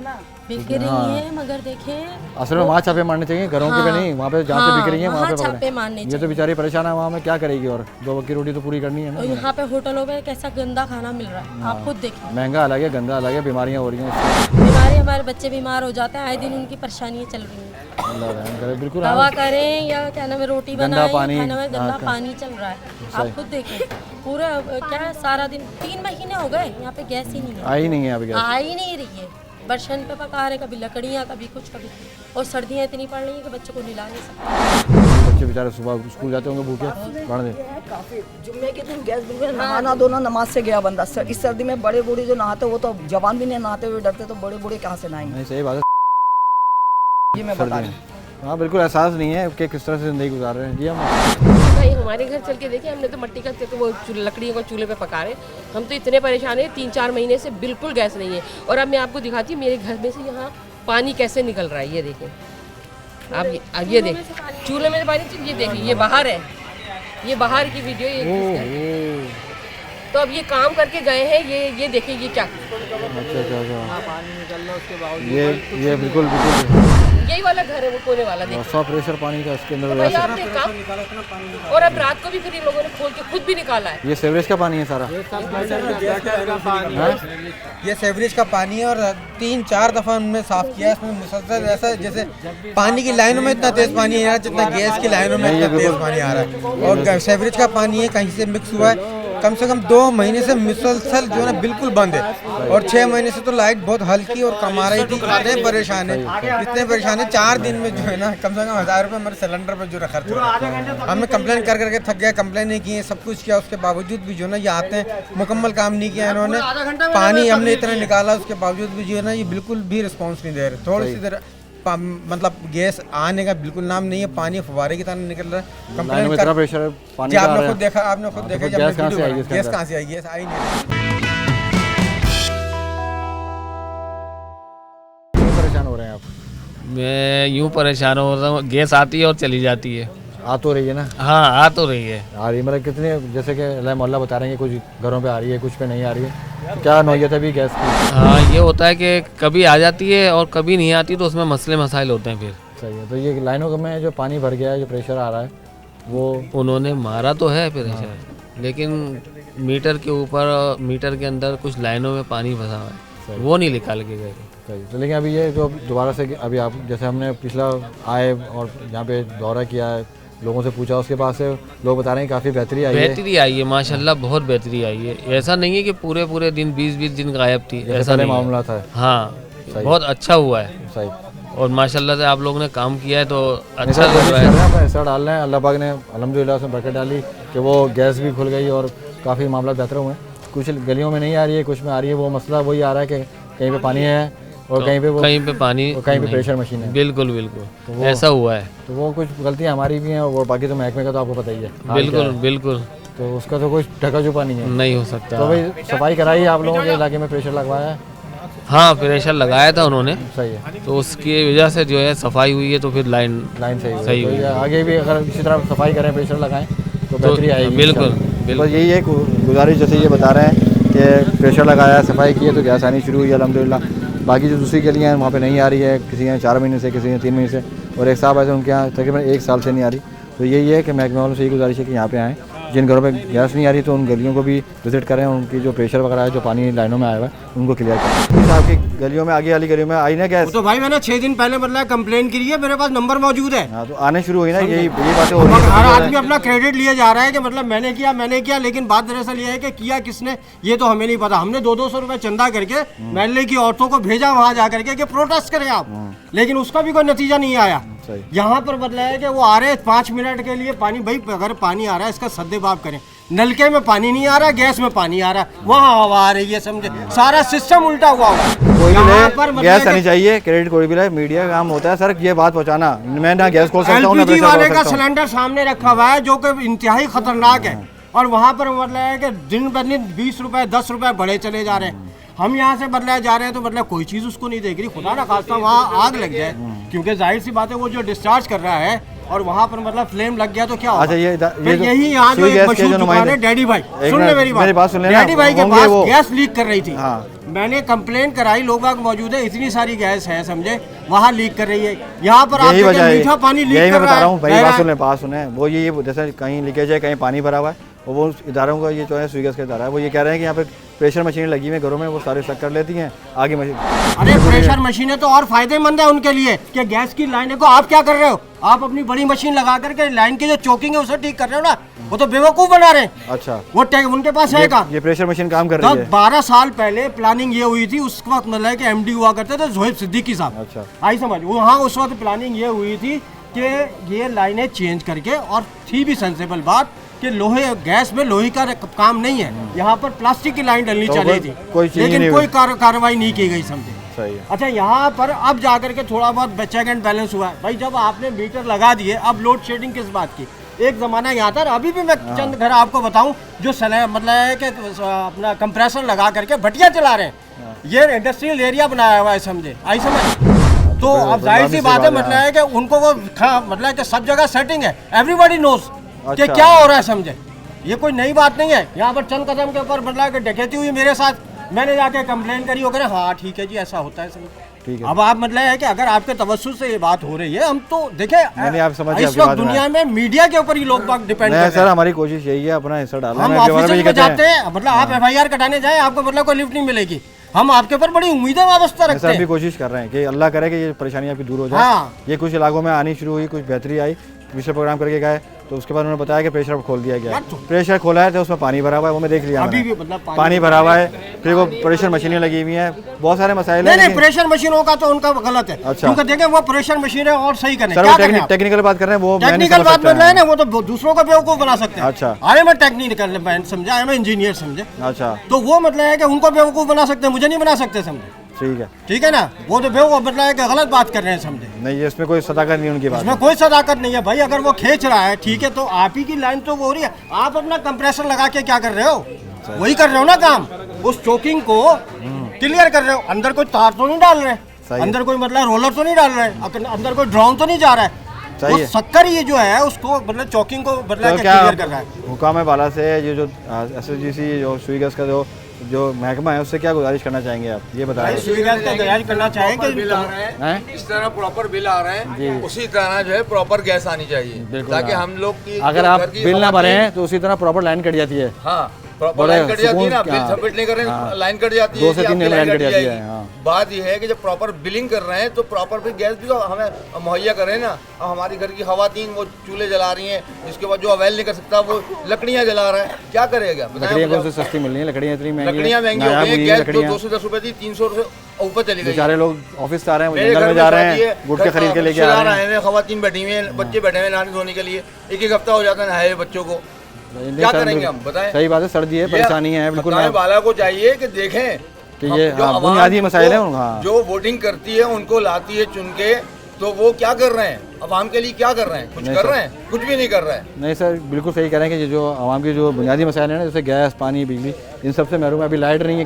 बिक रही है। मगर देखें असल में वहाँ छापे मारने चाहिए, घरों के पे नहीं, वहाँ पे जहाँ पे बिक रही है वहाँ पे छापे मारने ये तो बेचारी परेशान है, वहाँ में क्या करेगी, और 2 वक्त की रोटी तो पूरी करनी है ना। और यहाँ पे होटलों पे कैसा गंदा खाना मिल रहा है, आप खुद देखिए। महंगा अलग है, गंदा अलग है, बीमारियाँ हो रही हैं, बीमारी, हमारे बच्चे बीमार हो जाते हैं, आए दिन उनकी परेशानियाँ चल रही हैं। अल्लाह रहम करे, बिल्कुल। दवा करें या क्या नाम है, रोटी बनाएं, खाने में गंदा हाँ, पानी चल रहा है, आप खुद देखिए। पूरा क्या सारा दिन 3 महीने हो गए यहाँ पे गैस ही नहीं है, आई नहीं है अभी गैस, आ ही नहीं रही है। बर्तन पे पका रहे, कभी लकड़ियाँ, कभी कुछ कभी, और सर्दियाँ इतनी पड़ रही हैं कि बच्चों को निला नहीं सकते। बच्चे बेचारे सुबह स्कूल जाते होंगे भूखे, बढ़ दे। काफी जुम्मे के दिन गैस बिल्कुल नहाना धोना नमाज से गया बंदा। इस सर्दी में बड़े बूढ़े जो नहाते वो तो जवान भी नहीं नहाते हुए डरते, तो बड़े बूढ़े कहाँ से नहाएंगे। नहीं, सही बात है, ये मैं बता रही हूँ। हाँ बिल्कुल एहसास नहीं है कि किस तरह से ज़िंदगी गुजार रहे हैं। जी हम भाई हमारे घर चल के देखिए, हमने तो मट्टी का वो लकड़ियों को चूल्हे पे पका रहे, हम तो इतने परेशान हैं, 3-4 महीने से बिल्कुल गैस नहीं है। और अब मैं आपको दिखाती हूँ मेरे घर में से यहाँ पानी कैसे निकल रहा है, ये देखें आप ये देख, चूल्हे में पानी, ये देखिए ये बाहर है, ये बाहर की वीडियो ये। तो अब ये काम करके गए हैं, ये देखिए ये क्या, अच्छा पानी निकल रहा है उसके बाद ये बिल्कुल यही वाला घर है वो कोने वाला, देखिए 100 प्रेशर पानी का इसके अंदर। भाई आपने काम, और अब रात को भी फिर इन लोगों ने खोल के खुद भी निकाला है। ये सीवरेज का पानी है सारा, ये सीवरेज का पानी है और 3-4 दफ़ा उन्होंने साफ किया। इसमें मुसलसल ऐसा जैसे पानी की लाइनों में इतना तेज़ पानी है जितना गैस की लाइनों में इतना तेज़ पानी आ रहा है। और सीवरेज का पानी है कहीं से मिक्स हुआ है, कम से कम 2 महीने से मुसलसल जो है ना बिल्कुल बंद है। और 6 महीने से तो लाइट बहुत हल्की और कम आ रही थी। इतने परेशान है, इतने परेशान है, 4 दिन में जो है ना कम से कम 1000 रुपये हमारे सिलेंडर पर जो खर्च हो रहा है। हमने कंप्लेन कर करके थक गए, कंप्लेन नहीं किए, सब कुछ किया, उसके बावजूद भी जो है ना ये आते हैं, मुकम्मल काम नहीं किया इन्होंने। पानी हमने इतना निकाला, उसके बावजूद भी जो है ना ये बिल्कुल भी रिस्पॉन्स नहीं दे रहे। थोड़ी सी देर मतलब गैस आने का बिल्कुल नाम नहीं है, पानी फव्वारे की तरह निकल रहा है। कंप्लेन कर प्रेशर है, जी आपने खुद देखा, गैस कहाँ से आई, गैस आई नहीं। परेशान हो रहे हैं आप? मैं यूँ परेशान हो रहा हूँ, गैस आती है और चली जाती है। आ तो रही है ना? हाँ आ तो रही है। आ रही मतलब कितने, जैसे कि अल्लाह मोहल्ला बता रहे हैं कि कुछ घरों पे आ रही है, कुछ पे नहीं आ रही है, क्या नौयत है अभी गैस की? हाँ ये होता है कि कभी आ जाती है और कभी नहीं आती, तो उसमें मसले मसाइल होते हैं फिर। सही है। तो ये लाइनों में जो पानी भर गया है, जो प्रेशर आ रहा है, वो उन्होंने मारा तो है प्रेशर, लेकिन मीटर के ऊपर, मीटर के अंदर कुछ लाइनों में पानी फंसा हुआ है, वो नहीं निकाल के गए। सही। तो लेकिन अभी ये जो दोबारा से अभी आप जैसे हमने पिछला आए और यहाँ पे दौरा किया है, लोगों से पूछा, उसके पास से लोग बता रहे हैं काफ़ी बेहतरी आई है। बेहतरी आई है माशाल्लाह, बहुत बेहतरी आई है। ऐसा नहीं है कि पूरे दिन 20 दिन गायब थी, ऐसा नहीं मामला था। हाँ बहुत अच्छा हुआ है। सही। और माशाल्लाह से आप लोगों ने काम किया है तो अच्छा लग रहा है। ऐसा डाल रहे हैं, अल्लाह पाक ने अल्हम्दुलिल्लाह उसमें बरकत डाली कि वो गैस भी खुल गई और काफ़ी मामला बेहतर हुए। कुछ गलियों में नहीं आ रही है, कुछ में आ रही है। वो मसला वही आ रहा है कि कहीं पे पानी है और कहीं पे पानी और कहीं पे प्रेशर मशीन है। बिल्कुल तो ऐसा हुआ है। तो वो कुछ गलतियाँ हमारी भी हैं और बाकी तो महकमे का तो आपको पता ही है। बिल्कुल तो उसका तो कोई ढका छुपा नहीं हो सकता। तो भाई सफाई कराई आप लोगों के इलाके में, प्रेशर लगवाया है? हाँ प्रेशर लगाया था उन्होंने। सही है। तो उसकी वजह से जो है सफाई हुई है, तो फिर लाइन सही हुई। आगे भी अगर इसी तरह सफाई करें, प्रेशर लगाएं तो बेहतरी आएगी। बिल्कुल। बस यही है गुजारिश, जैसे ये बता रहे हैं कि प्रेशर लगाया, सफाई की है तो गैस आनी शुरू हुई अल्हम्दुलिल्लाह। बाकी जो दूसरी गलियाँ हैं वहाँ पे नहीं आ रही है, किसी के 4 महीने से, किसी के 3 महीने से, और एक साहब ऐसे उनके यहाँ तकरीबन 1 साल से नहीं आ रही। तो यही है कि महकमे वालों से यही गुजारिश है कि यहाँ पे आएँ, जिन घरों पे गैस नहीं आ रही तो उन गलियों को भी विजिट करें, उनकी जो प्रेशर वगैरह है, जो पानी लाइनों में आया हुआ है, उनको क्लियर करें। आपकी गलियों में, आगे वाली गलियों में आई ना गैस? तो भाई मैंने 6 दिन पहले मतलब कंप्लेन की है, मेरे पास नंबर मौजूद है। हाँ तो आने शुरू हुई ना, यही बातें हो रही है। हर आदमी अपना क्रेडिट लिए जा रहा है कि मतलब मैंने किया, लेकिन बात दरअसल ये है कि किया किसने ये तो हमें नहीं पता। हमने 200 रुपए चंदा करके महल्ले की औरतों को भेजा वहाँ जा करके कि प्रोटेस्ट करें आप, लेकिन उसका भी कोई नतीजा नहीं आया। यहाँ पर बदला है कि वो आ रहे 5 मिनट के लिए पानी, भाई अगर पानी आ रहा है इसका सद्देबाब करें। नलके में पानी नहीं आ रहा, गैस में पानी आ रहा, वहाँ हवा आ रही है, समझे? सारा सिस्टम उल्टा हुआ है। कोई भी गैस आनी चाहिए, क्रेडिट कोई भी रहे, मीडिया का काम होता है सर ये बात पहुँचाना। मैं ना गैस खोल सकता हूँ, एलपीजी वाले का सिलेंडर सामने रखा हुआ है जो कि इंतहाई खतरनाक है, और वहाँ पर मतलब है कि दिन ब दिन 20 रुपए 10 रुपए बढ़े चले जा रहे हैं। हम यहाँ से बदलाए जा रहे हैं तो मतलब कोई चीज़ उसको नहीं देख रही। खुदा ना खास्ता वहाँ आग लग जाए, क्योंकि जाहिर सी बात है वो जो डिस्चार्ज कर रहा है और वहाँ पर मतलब फ्लेम लग गया तो क्या होगा? अच्छा यही यहाँ जो एक मशहूर दुकान है डैडी भाई, सुन ले मेरी बात, डैडी भाई के पास गैस लीक कर रही थी। मैंने कंप्लेन कराई, लोग बाग मौजूद है, इतनी सारी गैस है समझे, वहाँ लीक कर रही है। यहाँ पर आप मीठा पानी लीक कर रहा है। बात सुने, वो ये जैसे कहीं लीकेज है, कहीं पानी भरा हुआ है, और वो इदारों का ये जो है स्वीगस का इदारा है, वो ये कह रहे हैं कि यहाँ पे प्रेशर मशीनें लगी हुई हैं घरों में, वो सारे चेक कर लेती हैं आगे मशीन। अरे प्रेशर मशीनें तो और फायदेमंद है उनके लिए कि गैस की लाइन को आप क्या कर रहे हो, आप अपनी बड़ी मशीन लगा करके लाइन की जो चोकिंग है उसे ठीक कर रहे हो ना, वो तो बेवकूफ बना रहे हैं। अच्छा वो उनके पास है का ये प्रेशर मशीन काम कर रही है। 12 साल पहले प्लानिंग ये हुई थी, उस वक्त मतलब कि एमडी हुआ करते थे जोहेब सिद्दीकी साहब। अच्छा आई समझ, वहाँ उस वक्त प्लानिंग ये हुई थी कि ये लाइनें चेंज करके, और थी भी सेंसेबल बात कि लोहे गैस में लोहे का काम नहीं है, यहाँ पर प्लास्टिक की लाइन डलनी चाहिए थी, लेकिन कोई कार्रवाई नहीं की गई समझे। सही है। अच्छा यहाँ पर अब जाकर के थोड़ा बहुत चेक एंड बैलेंस हुआ है। भाई जब आपने मीटर लगा दिए, अब लोड शेडिंग किस बात की? एक ज़माना यहाँ था, अभी भी मैं चंद घर आपको बताऊं जो मतलब है कि अपना कंप्रेसर लगा करके भटिया चला रहे हैं। ये इंडस्ट्रियल एरिया बनाया हुआ है, समझे, आई समझ। तो अब जाहिर सी बात है मतलब है कि उनको वो मतलब कि सब जगह सेटिंग है, एवरीबॉडी नोज कि क्या हो रहा है, समझे। ये कोई नई बात नहीं है। यहाँ पर चंद कदम के ऊपर मतलब कि डकैती हुई मेरे साथ, मैंने जाके कंप्लेन करी, वो कह रहे हाँ ठीक है जी ऐसा होता है, समझे। अब आप मतलब है कि अगर आपके तवज्जुह से ये बात हो रही है, हम तो देखें इस वक्त दुनिया में मीडिया के ऊपर ही लोग बात डिपेंड करते हैं। सर हमारी कोशिश यही है अपना हिस्सा डालना। हम ऑफिस में जाते हैं, मतलब आप एफआईआर कटाने जाएं, आपको मतलब कोई लिफ्ट नहीं मिलेगी। हम आपके ऊपर बड़ी उम्मीदें वाबस्ता रखते हैं। सर भी कोशिश कर रहे हैं कि अल्लाह करे कि ये परेशानी आपकी दूर हो जाए। ये कुछ इलाकों में आनी शुरू हुई, कुछ बेहतरी आई, विशेष प्रोग्राम करके गए, तो उसके बाद उन्होंने बताया कि प्रेशर खोल दिया गया। प्रेशर खोला है तो उसमें पानी भरा हुआ है, वो मैं देख लिया, अभी भी मतलब पानी भरा हुआ है। फिर वो प्रेशर मशीनें लगी हुई हैं, बहुत सारे मसाइल हैं। नहीं, प्रेशर मशीनों का तो उनका गलत है। अच्छा, क्योंकि देखें वो प्रेशर मशीनें और सही करें। सर टेक्निकल बात कर रहे हैं, वो टेक्निकल बात कर रहे हैं ना, वो तो दूसरों को बेवकूफ बना सकते हैं। अच्छा, अरे मैं टेक्निकल मैन समझा, मैं इंजीनियर समझे। अच्छा, तो वो मतलब है कि उनको बेवकूफ बना सकते हैं, मुझे नहीं बना सकते, समझे। ठीक है ना, वो तो बेवकूफ मतलब है कि गलत बात कर रहे हैं, समझे। नहीं, इसमें कोई सदाकत नहीं उनकी बात, इसमें कोई सदाकत नहीं है भाई। अगर वो खींच रहा है ठीक है, तो आप ही की लाइन तो वो हो रही है। आप अपना कंप्रेसर लगा के क्या कर रहे हो, वही कर रहे हो ना काम, उस चोकिंग को क्लियर कर रहे हो। अंदर कोई तार तो नहीं डाल रहे, अंदर कोई मतलब रोलर तो नहीं डाल रहे, अंदर कोई ड्रोन तो नहीं जा रहा है। वो शक्कर ये जो है उसको मतलब चोकिंग को मतलब क्लियर कर रहा है। हुकाम बाला से ये जो SSGC जो सुई गैस का जो महकमा है, उससे क्या गुजारिश करना चाहेंगे आप, ये बताएं। सुई गैस का गुजारिश करना चाहेंगे, बिल आ रहे हैं इस तरह प्रॉपर बिल आ रहे हैं, उसी तरह जो है प्रॉपर गैस आनी चाहिए, ताकि हम लोग की अगर आप बिल ना भरे हैं तो उसी तरह प्रॉपर लाइन कट जाती है। हाँ, प्रॉपर लाइन कट जाती है ना, बिल सबमिट नहीं कर रहे हैं, लाइन कट जाती है, 2 से 3 दिन लाइन कट जाती है। बात यह है कि जब प्रॉपर बिलिंग कर रहे हैं तो प्रॉपर भी गैस भी तो हमें मुहैया करें ना। अब हमारी घर की खवातीन वो चूल्हे जला रही हैं, जिसके बाद जो अवेल नहीं कर सकता वो लकड़ियाँ जला रहा है, क्या करेगा। लकड़ियाँ से सस्ती मिल रही है, लकड़ियाँ इतनी महंगी, लकड़ियाँ महंगी हो गई, गैस जो 210 रुपए थी 300 रुपए ऊपर चली गई। बेचारे लोग ऑफिस से आ रहे हैं, जंगल में जा रहे हैं, गुटके खरीद के लेके आ रहे हैं, खवातीन बैठी हुई हैं, बच्चे बैठे हुए नहाने धोने के लिए, एक हफ्ता हो जाता है नहाए बच्चों को, क्या करेंगे हम बताएं। सही बात है, सर्दी है, परेशानी है, बिल्कुल। बाला को चाहिए कि देखें कि ये बुनियादी मसाइल है, जो वोटिंग करती है उनको लाती है चुन के, तो वो क्या कर रहे हैं, अवाम के लिए क्या कर रहे हैं, कुछ कर रहे हैं, कुछ भी नहीं कर रहे हैं। नहीं सर, बिल्कुल सही कह रहे हैं कि जो आवाम की जो बुनियादी मसाइल हैं ना, जैसे गैस, पानी, बिजली, इन सब से महरूम है। अभी लाइट नहीं है,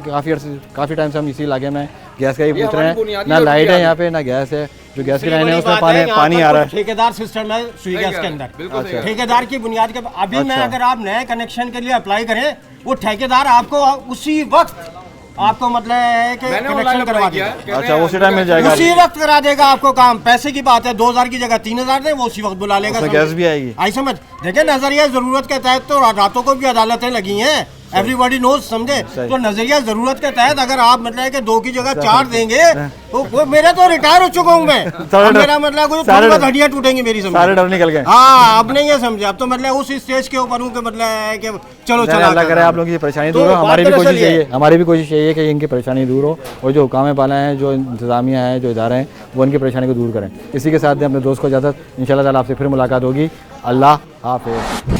काफ़ी टाइम से हम इसी इलाके में गैस का ही पूछ रहे हैं, ना लाइट है यहाँ पे, ना गैस है। जो गैस की लाइन है उसमें पानी आ रहा है। ठेकेदार सिस्टम है सुई गैस के अंदर, ठेकेदार की बुनियाद के अभी में अगर आप नए कनेक्शन के लिए अप्लाई करें, वो ठेकेदार आपको उसी वक्त आपको मतलब है कि कनेक्शन करवा देगा। अच्छा, उसी टाइम मिल जाएगा, उसी वक्त करा देगा आपको काम। पैसे की बात है, 2000 की जगह 3000 दे, वो उसी वक्त बुला लेगा। गैस भी आएगी, आई समझ। देखिए नजरिया जरूरत के तहत तो रातों को भी अदालतें लगी हैं, एवरीबॉडी नोज, समझे। तो नजरिया जरूरत के तहत अगर आप मतलब कि 2 की जगह 4 देंगे तो वो मेरा तो रिटायर हो चुका हूँ मैं, मेरा मतलब कोई हड्डियाँ टूटेंगी मेरी, समझ। सारे डर निकल गए। हाँ, अब नहीं है, समझे। अब तो मतलब उस स्टेज के ऊपर हूँ कि मतलब है कि चलो चला, अल्लाह करे आप लोगों की परेशानी दूर हो। हमारी भी कोशिश यही है कि इनकी परेशानी दूर हो, और जो हुकाम बाला हैं, जो इंतजामिया है, जो इदारे हैं, वो इनकी परेशानी को दूर करें। इसी के साथ अपने दोस्त को इजाज़त, इंशाअल्लाह ताला आपसे फिर मुलाकात होगी। अल्लाह हाफ़िज़।